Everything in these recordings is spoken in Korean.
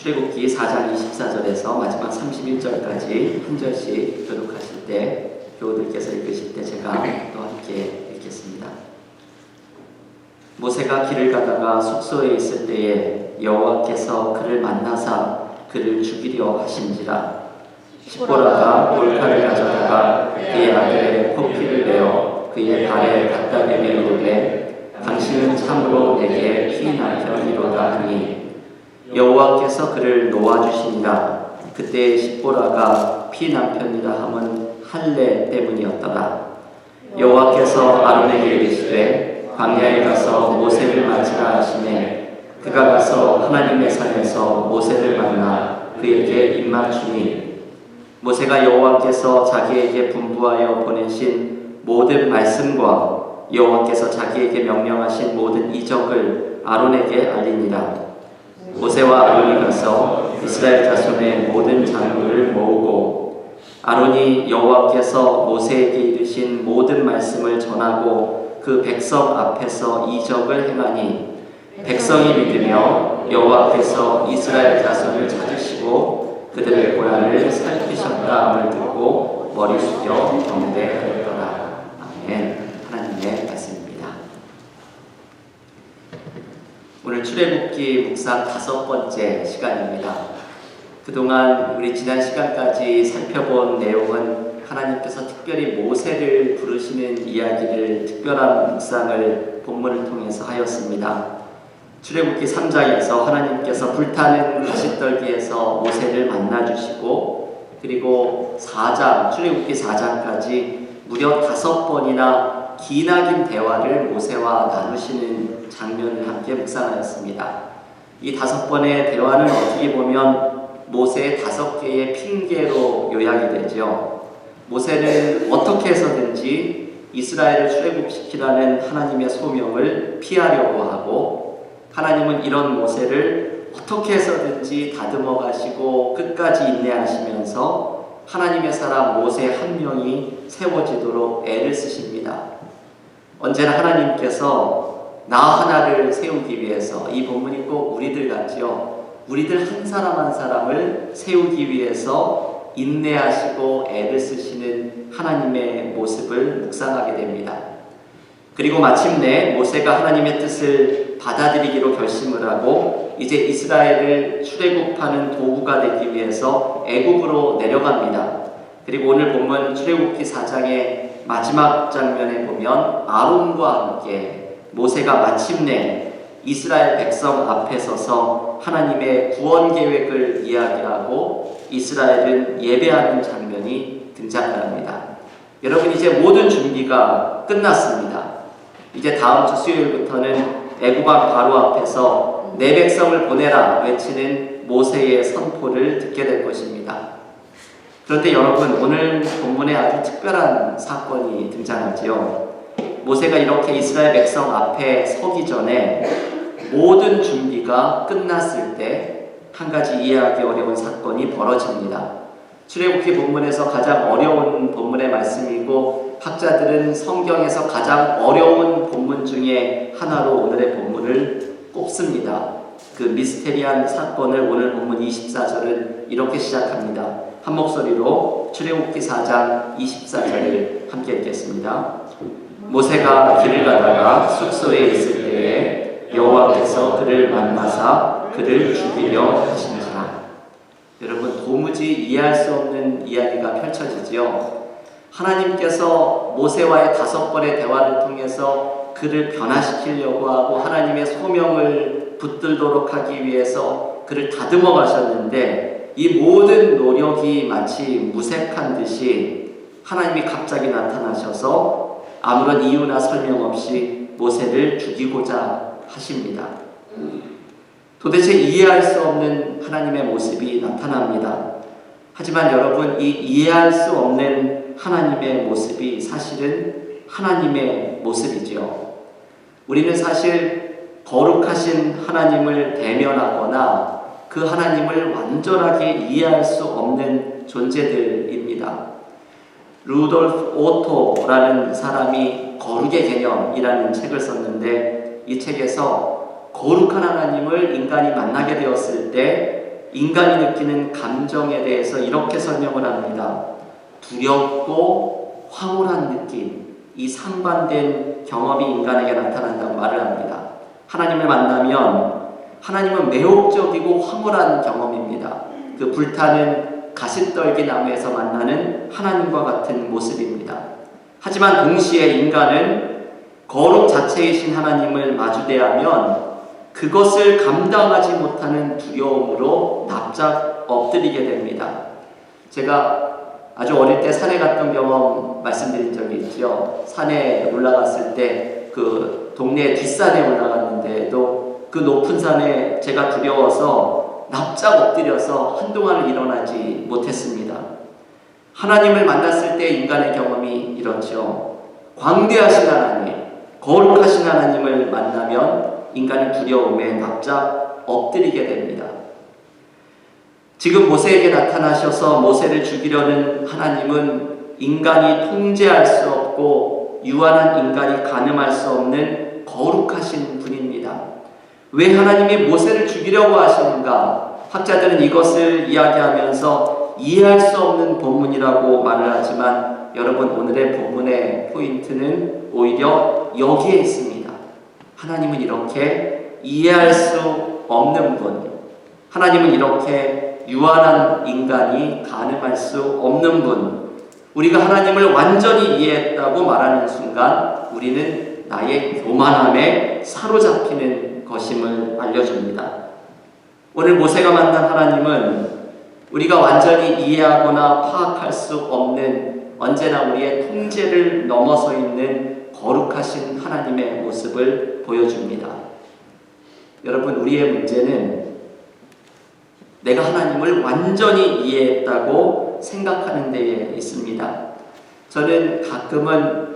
출애굽기 4장 24절에서 마지막 31절까지 한 절씩 교독하실 때, 교우들께서 읽으실 때 제가 또 함께 읽겠습니다. 모세가 길을 가다가 숙소에 있을 때에 여호와께서 그를 만나사 그를 죽이려 하신지라. 시보라가 돌칼을 가져다가 그의 아들의 코피를 내어 그의 발에 갖다 대며 이르되 당신은 참으로 내게 피난편이로다 하니 여호와께서 그를 놓아주시니라. 그때 시보라가 피난편이라 함은 할례 때문이었더라. 여호와께서 아론에게 이르시되 광야에 가서 모세를 맞으라 하시매 그가 가서 하나님의 산에서 모세를 만나 그에게 입맞추니 모세가 여호와께서 자기에게 분부하여 보내신 모든 말씀과 여호와께서 자기에게 명령하신 모든 이적을 아론에게 알리니라. 모세와 아론이 가서 이스라엘 자손의 모든 장로를 모으고 아론이 여호와께서 모세에게 이르신 모든 말씀을 전하고 그 백성 앞에서 이적을 행하니 백성이 믿으며 여호와께서 이스라엘 자손을 찾으시고 그들의 고난을 살피셨다 함을 듣고 머리 숙여 경배하였더라. 아멘. 하나님의 말씀입니다. 오늘 출애굽기 묵상 5번째 시간입니다. 그동안 우리 지난 시간까지 살펴본 내용은 하나님께서 특별히 모세를 부르시는 이야기를 특별한 묵상을 본문을 통해서 하였습니다. 출애굽기 3장에서 하나님께서 불타는 가시떨기에서 모세를 만나주시고, 그리고 4장, 출애굽기 4장까지 무려 5번이나 기나긴 대화를 모세와 나누시는 장면을 함께 묵상하였습니다. 이 5번의 대화는 어떻게 보면 모세의 5개의 핑계로 요약이 되죠. 모세는 어떻게 해서든지 이스라엘을 출애굽시키라는 하나님의 소명을 피하려고 하고, 하나님은 이런 모세를 어떻게 해서든지 다듬어 가시고 끝까지 인내하시면서 하나님의 사람 모세 한 명이 세워지도록 애를 쓰십니다. 언제나 하나님께서 나 하나를 세우기 위해서, 이 본문이 꼭 우리들 같지요. 우리들 한 사람 한 사람을 세우기 위해서 인내하시고 애를 쓰시는 하나님의 모습을 묵상하게 됩니다. 그리고 마침내 모세가 하나님의 뜻을 받아들이기로 결심을 하고 이제 이스라엘을 출애굽하는 도구가 되기 위해서 애굽으로 내려갑니다. 그리고 오늘 본문 출애굽기 4장의 마지막 장면에 보면 아론과 함께 모세가 마침내 이스라엘 백성 앞에 서서 하나님의 구원 계획을 이야기하고 이스라엘은 예배하는 장면이 등장합니다. 여러분, 이제 모든 준비가 끝났습니다. 이제 다음 주 수요일부터는 애굽왕 바로 앞에서 내 백성을 보내라 외치는 모세의 선포를 듣게 될 것입니다. 그런데 여러분, 오늘 본문에 아주 특별한 사건이 등장하지요. 모세가 이렇게 이스라엘 백성 앞에 서기 전에 모든 준비가 끝났을 때 한 가지 이해하기 어려운 사건이 벌어집니다. 출애굽기 본문에서 가장 어려운 본문의 말씀이고 학자들은 성경에서 가장 어려운 본문 중에 하나로 오늘의 본문을 꼽습니다. 그 미스테리한 사건을 오늘 본문 24절은 이렇게 시작합니다. 한 목소리로 출애굽기 4장 24절을 함께 읽겠습니다. 모세가 길을 가다가 숙소에 있을 때에 여호와께서 그를 만나사 그를 죽이려 하시니라. 여러분, 도무지 이해할 수 없는 이야기가 펼쳐지지요. 하나님께서 모세와의 5번의 대화를 통해서 그를 변화시키려고 하고 하나님의 소명을 붙들도록 하기 위해서 그를 다듬어 가셨는데 이 모든 노력이 마치 무색한 듯이 하나님이 갑자기 나타나셔서 아무런 이유나 설명 없이 모세를 죽이고자 하십니다. 도대체 이해할 수 없는 하나님의 모습이 나타납니다. 하지만 여러분, 이 이해할 수 없는 하나님의 모습이 사실은 하나님의 모습이지요. 우리는 사실 거룩하신 하나님을 대면하거나 그 하나님을 완전하게 이해할 수 없는 존재들입니다. 루돌프 오토라는 사람이 거룩의 개념이라는 책을 썼는데 이 책에서 거룩한 하나님을 인간이 만나게 되었을 때 인간이 느끼는 감정에 대해서 이렇게 설명을 합니다. 두렵고 황홀한 느낌, 이 상반된 경험이 인간에게 나타난다고 말을 합니다. 하나님을 만나면 하나님은 매혹적이고 황홀한 경험입니다. 그 불타는 가시떨기 나무에서 만나는 하나님과 같은 모습입니다. 하지만 동시에 인간은 거룩 자체이신 하나님을 마주대하면 그것을 감당하지 못하는 두려움으로 납작 엎드리게 됩니다. 제가 아주 어릴 때 산에 갔던 경험 말씀드린 적이 있죠. 산에 올라갔을 때 그 동네 뒷산에 올라갔는데도 그 높은 산에 제가 두려워서 납작 엎드려서 한동안을 일어나지 못했습니다. 하나님을 만났을 때 인간의 경험이 이렇죠. 광대하신 하나님, 거룩하신 하나님을 만나면 인간은 두려움에 납작 엎드리게 됩니다. 지금 모세에게 나타나셔서 모세를 죽이려는 하나님은 인간이 통제할 수 없고 유한한 인간이 가늠할 수 없는 거룩하신 분입니다. 왜 하나님이 모세를 죽이려고 하시는가? 학자들은 이것을 이야기하면서 이해할 수 없는 본문이라고 말을 하지만 여러분, 오늘의 본문의 포인트는 오히려 여기에 있습니다. 하나님은 이렇게 이해할 수 없는 분, 하나님은 이렇게 유한한 인간이 가늠할 수 없는 분, 우리가 하나님을 완전히 이해했다고 말하는 순간 우리는 나의 교만함에 사로잡히는 것임을 알려줍니다. 오늘 모세가 만난 하나님은 우리가 완전히 이해하거나 파악할 수 없는, 언제나 우리의 통제를 넘어서 있는 거룩하신 하나님의 모습을 보여줍니다. 여러분, 우리의 문제는 내가 하나님을 완전히 이해했다고 생각하는 데에 있습니다. 저는 가끔은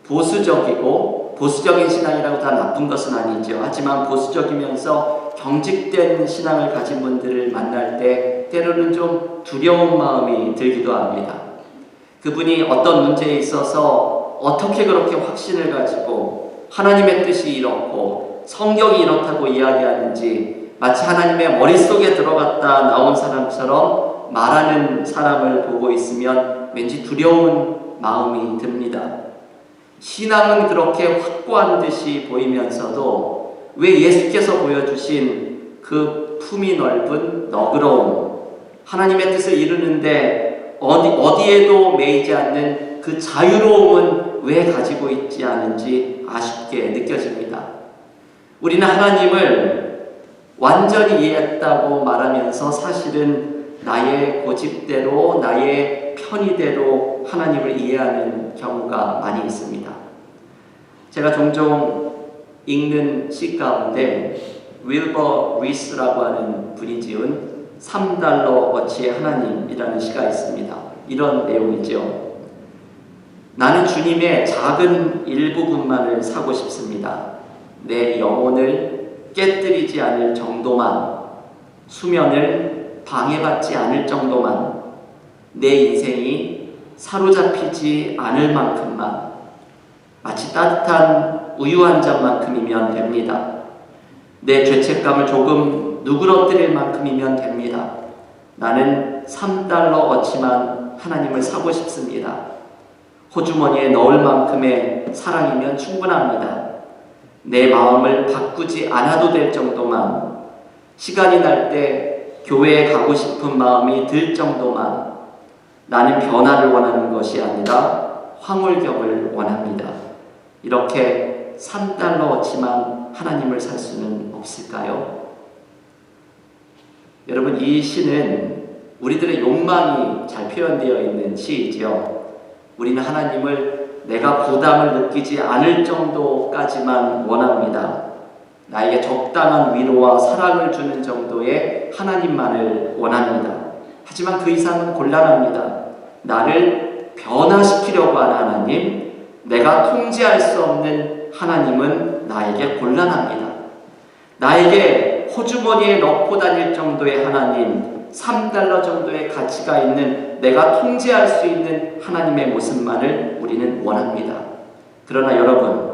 보수적인 신앙이라고 다 나쁜 것은 아니죠. 하지만 보수적이면서 경직된 신앙을 가진 분들을 만날 때 때로는 좀 두려운 마음이 들기도 합니다. 그분이 어떤 문제에 있어서 어떻게 그렇게 확신을 가지고 하나님의 뜻이 이렇고 성경이 이렇다고 이야기하는지 마치 하나님의 머릿속에 들어갔다 나온 사람처럼 말하는 사람을 보고 있으면 왠지 두려운 마음이 듭니다. 신앙은 그렇게 확고한 듯이 보이면서도 왜 예수께서 보여주신 그 품이 넓은 너그러움, 하나님의 뜻을 이루는데 어디에도 매이지 않는 그 자유로움은 왜 가지고 있지 않은지 아쉽게 느껴집니다. 우리는 하나님을 완전히 이해했다고 말하면서 사실은 나의 고집대로, 나의 편의대로 하나님을 이해하는 경우가 많이 있습니다. 제가 종종 읽는 시 가운데 윌버 리스라고 하는 분이 지은 $3 하나님이라는 시가 있습니다. 이런 내용이죠. 나는 주님의 작은 일부분만을 사고 싶습니다. 내 영혼을 깨뜨리지 않을 정도만, 수면을 방해받지 않을 정도만, 내 인생이 사로잡히지 않을 만큼만, 마치 따뜻한 우유 한 잔만큼이면 됩니다. 내 죄책감을 조금 누그러뜨릴 만큼이면 됩니다. 나는 $3만 하나님을 사고 싶습니다. 호주머니에 넣을 만큼의 사랑이면 충분합니다. 내 마음을 바꾸지 않아도 될 정도만, 시간이 날 때 교회에 가고 싶은 마음이 들 정도만, 나는 변화를 원하는 것이 아니라 황홀경을 원합니다. 이렇게 $3만 하나님을 살 수는 없을까요? 여러분, 이 시는 우리들의 욕망이 잘 표현되어 있는 시이지요. 우리는 하나님을 내가 부담을 느끼지 않을 정도까지만 원합니다. 나에게 적당한 위로와 사랑을 주는 정도의 하나님만을 원합니다. 하지만 그 이상은 곤란합니다. 나를 변화시키려고 하는 하나님, 내가 통제할 수 없는 하나님은 나에게 곤란합니다. 나에게 호주머니에 넣고 다닐 정도의 하나님, $3 정도의 가치가 있는, 내가 통제할 수 있는 하나님의 모습만을 우리는 원합니다. 그러나 여러분,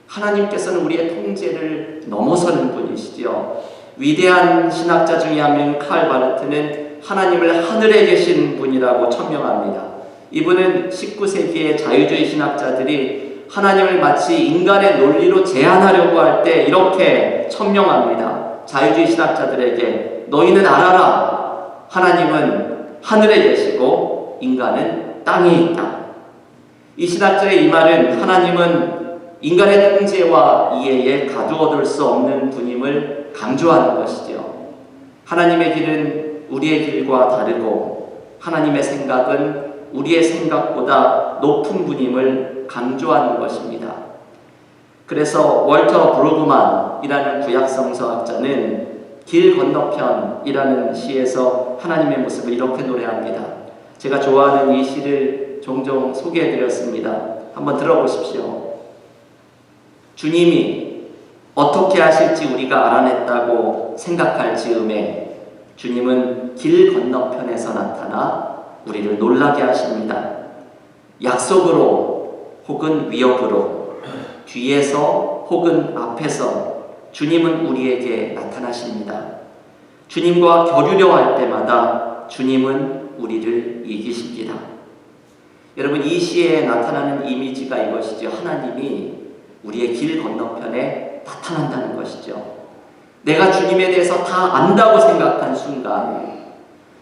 하나님께서는 우리의 통제를 넘어서는 분이시죠. 위대한 신학자 중에 한 명 칼 바르트는 하나님을 하늘에 계신 분이라고 천명합니다. 이분은 19세기의 자유주의 신학자들이 하나님을 마치 인간의 논리로 제한하려고 할 때 이렇게 천명합니다. 자유주의 신학자들에게 너희는 알아라. 하나님은 하늘에 계시고 인간은 땅에 있다. 이 신학자의 이 말은 하나님은 인간의 통제와 이해에 가두어둘 수 없는 분임을 강조하는 것이죠. 하나님의 길은 우리의 길과 다르고 하나님의 생각은 우리의 생각보다 높은 분임을 강조하는 것입니다. 그래서 월터 브루그만이라는 구약성서학자는 길 건너편이라는 시에서 하나님의 모습을 이렇게 노래합니다. 제가 좋아하는 이 시를 종종 소개해드렸습니다. 한번 들어보십시오. 주님이 어떻게 하실지 우리가 알아냈다고 생각할 즈음에 주님은 길 건너편에서 나타나 우리를 놀라게 하십니다. 약속으로 혹은 위협으로, 뒤에서 혹은 앞에서 주님은 우리에게 나타나십니다. 주님과 교류려 할 때마다 주님은 우리를 이기십니다. 여러분, 이 시에 나타나는 이미지가 이것이죠. 하나님이 우리의 길 건너편에 나타난다는 것이죠. 내가 주님에 대해서 다 안다고 생각한 순간,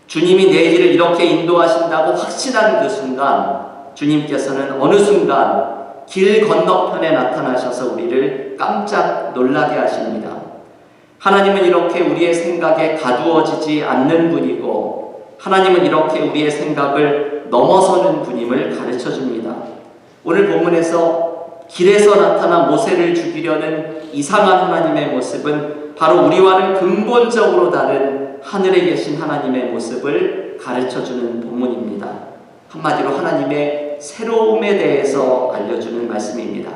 주님이 내 길을 이렇게 인도하신다고 확신한 그 순간, 주님께서는 어느 순간 길 건너편에 나타나셔서 우리를 깜짝 놀라게 하십니다. 하나님은 이렇게 우리의 생각에 가두어지지 않는 분이고, 하나님은 이렇게 우리의 생각을 넘어서는 분임을 가르쳐 줍니다. 오늘 본문에서 길에서 나타나 모세를 죽이려는 이상한 하나님의 모습은 바로 우리와는 근본적으로 다른 하늘에 계신 하나님의 모습을 가르쳐주는 본문입니다. 한마디로 하나님의 새로움에 대해서 알려주는 말씀입니다.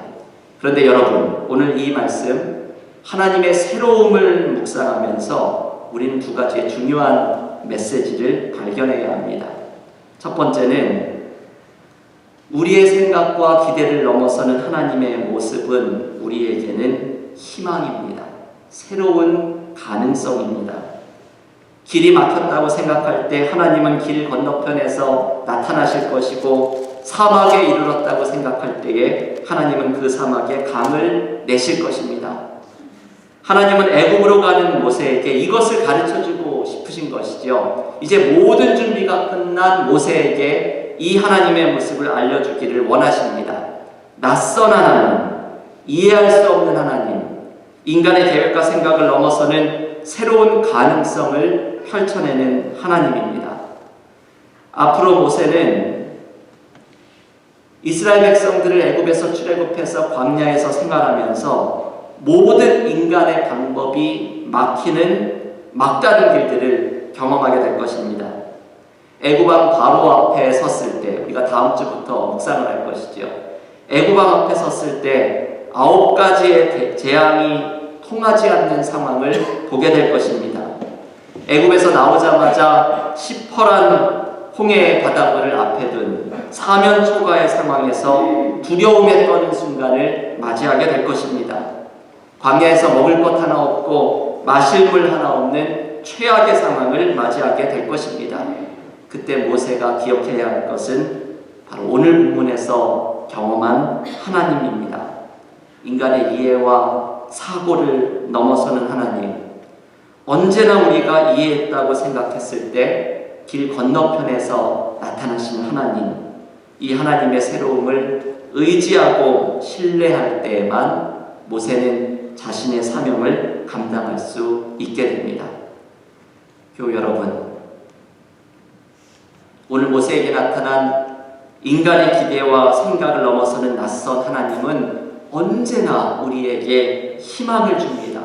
그런데 여러분, 오늘 이 말씀 하나님의 새로움을 묵상하면서 우리는 두 가지의 중요한 메시지를 발견해야 합니다. 첫 번째는 우리의 생각과 기대를 넘어서는 하나님의 모습은 우리에게는 희망입니다. 새로운 가능성입니다. 길이 막혔다고 생각할 때 하나님은 길 건너편에서 나타나실 것이고, 사막에 이르렀다고 생각할 때에 하나님은 그 사막에 강을 내실 것입니다. 하나님은 애굽으로 가는 모세에게 이것을 가르쳐주고 싶으신 것이죠. 이제 모든 준비가 끝난 모세에게 이 하나님의 모습을 알려주기를 원하십니다. 낯선 하나님, 이해할 수 없는 하나님, 인간의 계획과 생각을 넘어서는 새로운 가능성을 펼쳐내는 하나님입니다. 앞으로 모세는 이스라엘 백성들을 애굽에서 출애굽해서 광야에서 생활하면서 모든 인간의 방법이 막히는 막다른 길들을 경험하게 될 것입니다. 애굽왕 바로 앞에 섰을 때, 우리가 다음 주부터 묵상을 할 것이죠. 애굽왕 앞에 섰을 때 9가지의 재앙이 통하지 않는 상황을 보게 될 것입니다. 애굽에서 나오자마자 시퍼런 홍해의 바다를 앞에 둔 사면 초가의 상황에서 두려움에 떠는 순간을 맞이하게 될 것입니다. 광야에서 먹을 것 하나 없고 마실 물 하나 없는 최악의 상황을 맞이하게 될 것입니다. 그때 모세가 기억해야 할 것은 바로 오늘 본문에서 경험한 하나님입니다. 인간의 이해와 사고를 넘어서는 하나님, 언제나 우리가 이해했다고 생각했을 때 길 건너편에서 나타나시는 하나님, 이 하나님의 새로움을 의지하고 신뢰할 때에만 모세는 자신의 사명을 감당할 수 있게 됩니다. 교우 여러분, 오늘 모세에게 나타난 인간의 기대와 생각을 넘어서는 낯선 하나님은 언제나 우리에게 희망을 줍니다.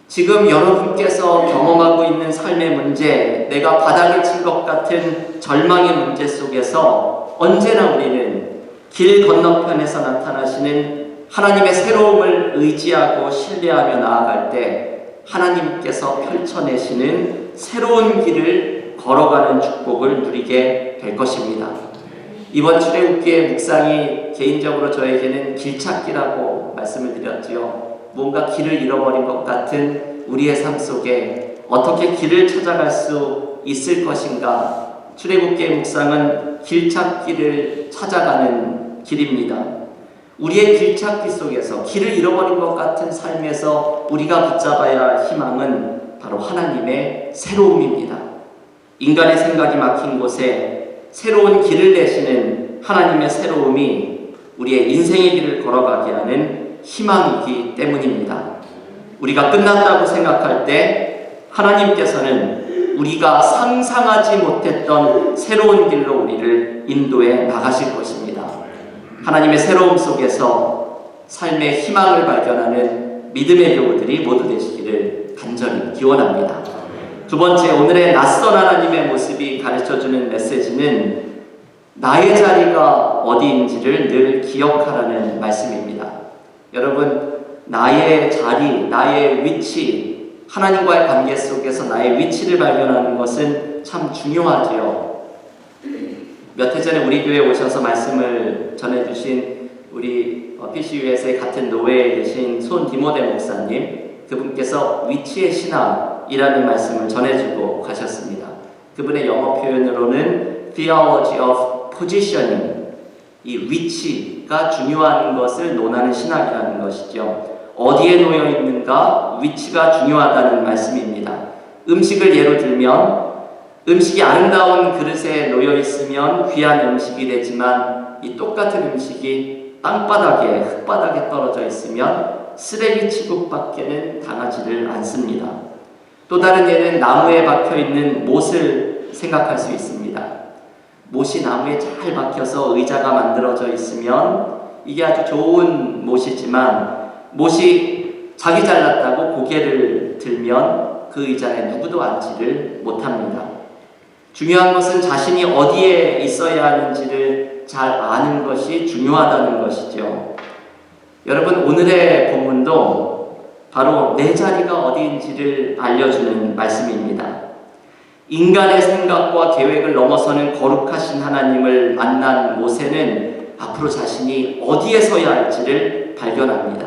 지금 여러분께서 경험하고 있는 삶의 문제, 내가 바닥에 친 것 같은 절망의 문제 속에서 언제나 우리는 길 건너편에서 나타나시는 하나님의 새로움을 의지하고 신뢰하며 나아갈 때 하나님께서 펼쳐내시는 새로운 길을 걸어가는 축복을 누리게 될 것입니다. 이번 출애굽기의 묵상이 개인적으로 저에게는 길찾기라고 말씀을 드렸지요. 뭔가 길을 잃어버린 것 같은 우리의 삶 속에 어떻게 길을 찾아갈 수 있을 것인가? 출애굽기의 묵상은 길찾기를 찾아가는 길입니다. 우리의 길찾기 속에서 길을 잃어버린 것 같은 삶에서 우리가 붙잡아야 할 희망은 바로 하나님의 새로움입니다. 인간의 생각이 막힌 곳에 새로운 길을 내시는 하나님의 새로움이 우리의 인생의 길을 걸어가게 하는 희망이기 때문입니다. 우리가 끝났다고 생각할 때 하나님께서는 우리가 상상하지 못했던 새로운 길로 우리를 인도해 나가실 것입니다. 하나님의 새로움 속에서 삶의 희망을 발견하는 믿음의 교우들이 모두 되시기를 간절히 기원합니다. 두 번째, 오늘의 낯선 하나님의 모습이 가르쳐주는 메시지는 나의 자리가 어디인지를 늘 기억하라는 말씀입니다. 여러분, 나의 자리, 나의 위치, 하나님과의 관계 속에서 나의 위치를 발견하는 것은 참 중요하지요. 몇 해 전에 우리 교회에 오셔서 말씀을 전해주신 우리 PCUS의 같은 노회에 계신 손 디모데 목사님, 그분께서 위치의 신학이라는 말씀을 전해주고 가셨습니다. 그분의 영어 표현으로는 Theology of Positioning, 이 위치가 중요한 것을 논하는 신학이라는 것이죠. 어디에 놓여 있는가, 위치가 중요하다는 말씀입니다. 음식을 예로 들면 음식이 아름다운 그릇에 놓여 있으면 귀한 음식이 되지만 이 똑같은 음식이 땅바닥에, 흙바닥에 떨어져 있으면 쓰레기 취급밖에는 당하지를 않습니다. 또 다른 예는 나무에 박혀 있는 못을 생각할 수 있습니다. 못이 나무에 잘 박혀서 의자가 만들어져 있으면 이게 아주 좋은 못이지만 못이 자기 잘났다고 고개를 들면 그 의자에 누구도 앉지를 못합니다. 중요한 것은 자신이 어디에 있어야 하는지를 잘 아는 것이 중요하다는 것이죠. 여러분, 오늘의 본문도 바로 내 자리가 어디인지를 알려주는 말씀입니다. 인간의 생각과 계획을 넘어서는 거룩하신 하나님을 만난 모세는 앞으로 자신이 어디에 서야 할지를 발견합니다.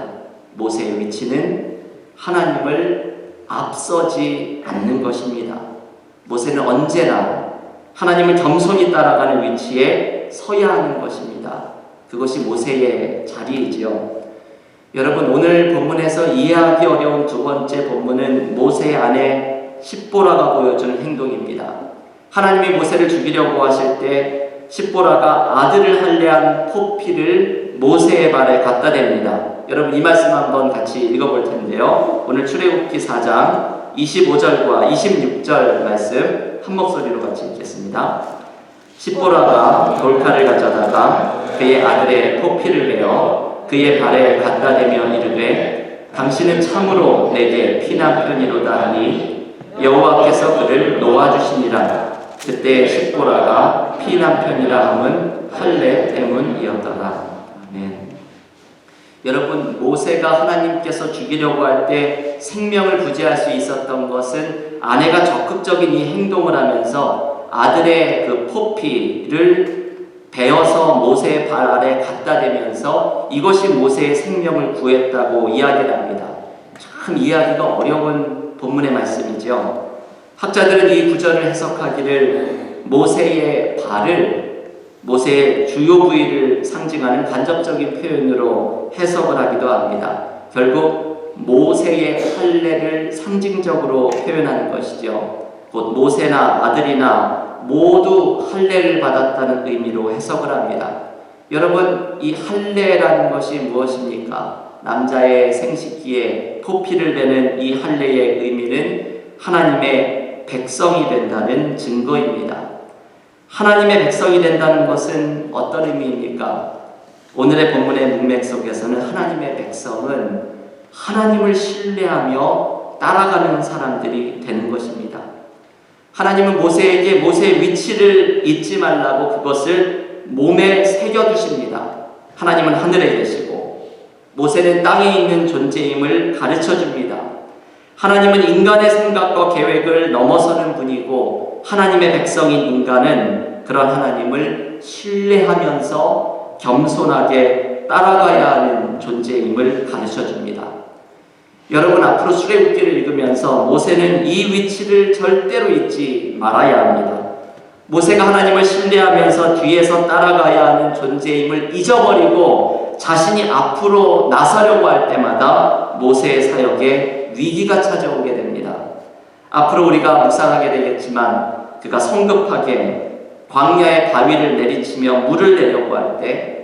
모세의 위치는 하나님을 앞서지 않는 것입니다. 모세는 언제나 하나님을 겸손히 따라가는 위치에 서야 하는 것입니다. 그것이 모세의 자리이지요. 여러분, 오늘 본문에서 이해하기 어려운 두 번째 본문은 모세의 아내 십보라가 보여주는 행동입니다. 하나님이 모세를 죽이려고 하실 때 십보라가 아들을 할례한 포피를 모세의 발에 갖다 댑니다. 여러분, 이 말씀 한번 같이 읽어볼 텐데요. 오늘 출애굽기 4장 25절과 26절 말씀 한 목소리로 같이 읽겠습니다. 십보라가 돌칼을 가져다가 그의 아들의 포피를 베어 그의 발에 갖다 대며 이르되 당신은 참으로 내게 피난편이로다 하니 여호와께서 그를 놓아주시니라. 그때 십보라가 피난편이라 함은 할례 때문이었더라. 아멘. 여러분, 모세가 하나님께서 죽이려고 할 때 생명을 구제할 수 있었던 것은 아내가 적극적인 이 행동을 하면서 아들의 그 포피를 베어서 모세의 발 아래 갖다 대면서 이것이 모세의 생명을 구했다고 이야기를 합니다. 참 이해하기가 어려운 본문의 말씀이죠. 학자들은 이 구절을 해석하기를 모세의 발을 모세의 주요 부위를 상징하는 간접적인 표현으로 해석을 하기도 합니다. 결국 모세의 할례를 상징적으로 표현하는 것이죠. 곧 모세나 아들이나 모두 할례를 받았다는 의미로 해석을 합니다. 여러분, 이 할례라는 것이 무엇입니까? 남자의 생식기에 포피를 베는 이 할례의 의미는 하나님의 백성이 된다는 증거입니다. 하나님의 백성이 된다는 것은 어떤 의미입니까? 오늘의 본문의 문맥 속에서는 하나님의 백성은 하나님을 신뢰하며 따라가는 사람들이 되는 것입니다. 하나님은 모세에게 모세의 위치를 잊지 말라고 그것을 몸에 새겨두십니다. 하나님은 하늘에 계시고 모세는 땅에 있는 존재임을 가르쳐줍니다. 하나님은 인간의 생각과 계획을 넘어서는 분이고 하나님의 백성인 인간은 그런 하나님을 신뢰하면서 겸손하게 따라가야 하는 존재임을 가르쳐줍니다. 여러분, 앞으로 출애굽기를 읽으면서 모세는 이 위치를 절대로 잊지 말아야 합니다. 모세가 하나님을 신뢰하면서 뒤에서 따라가야 하는 존재임을 잊어버리고 자신이 앞으로 나서려고 할 때마다 모세의 사역에 위기가 찾아오게 됩니다. 앞으로 우리가 묵상하게 되겠지만 그가 성급하게 광야의 바위를 내리치며 물을 내려고 할 때,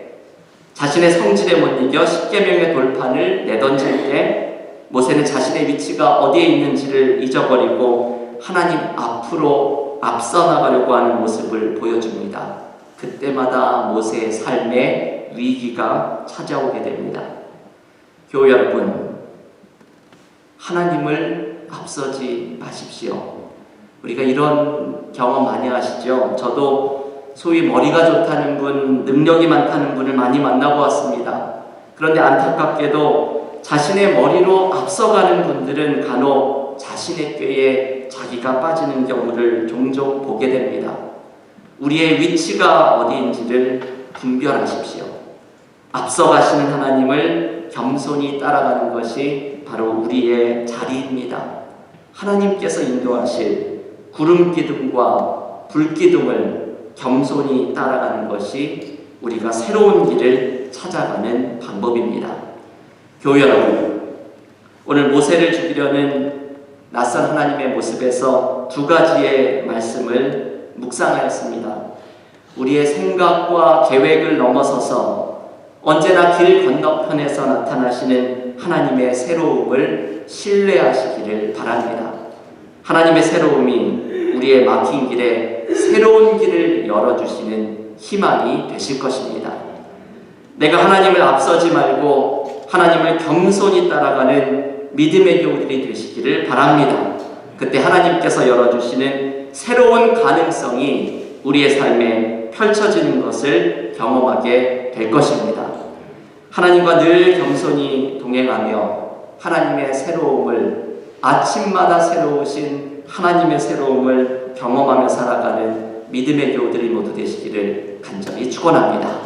자신의 성질에 못 이겨 십계명의 돌판을 내던질 때 모세는 자신의 위치가 어디에 있는지를 잊어버리고 하나님 앞으로 앞서 나가려고 하는 모습을 보여줍니다. 그때마다 모세의 삶에 위기가 찾아오게 됩니다. 교회 여러분, 하나님을 앞서지 마십시오. 우리가 이런 경험 많이 하시죠? 저도 소위 머리가 좋다는 분, 능력이 많다는 분을 많이 만나고 왔습니다. 그런데 안타깝게도 자신의 머리로 앞서가는 분들은 간혹 자신의 꾀에 자기가 빠지는 경우를 종종 보게 됩니다. 우리의 위치가 어디인지를 분별하십시오. 앞서가시는 하나님을 겸손히 따라가는 것이 바로 우리의 자리입니다. 하나님께서 인도하실 구름기둥과 불기둥을 겸손히 따라가는 것이 우리가 새로운 길을 찾아가는 방법입니다. 교회 여러분, 오늘 모세를 죽이려는 낯선 하나님의 모습에서 두 가지의 말씀을 묵상하였습니다. 우리의 생각과 계획을 넘어서서 언제나 길 건너편에서 나타나시는 하나님의 새로움을 신뢰하시기를 바랍니다. 하나님의 새로움이 우리의 막힌 길에 새로운 길을 열어주시는 희망이 되실 것입니다. 내가 하나님을 앞서지 말고 하나님을 겸손히 따라가는 믿음의 교우들이 되시기를 바랍니다. 그때 하나님께서 열어주시는 새로운 가능성이 우리의 삶에 펼쳐지는 것을 경험하게 될 것입니다. 하나님과 늘 겸손히 동행하며 하나님의 새로움을, 아침마다 새로우신 하나님의 새로움을 경험하며 살아가는 믿음의 교우들이 모두 되시기를 간절히 축원합니다.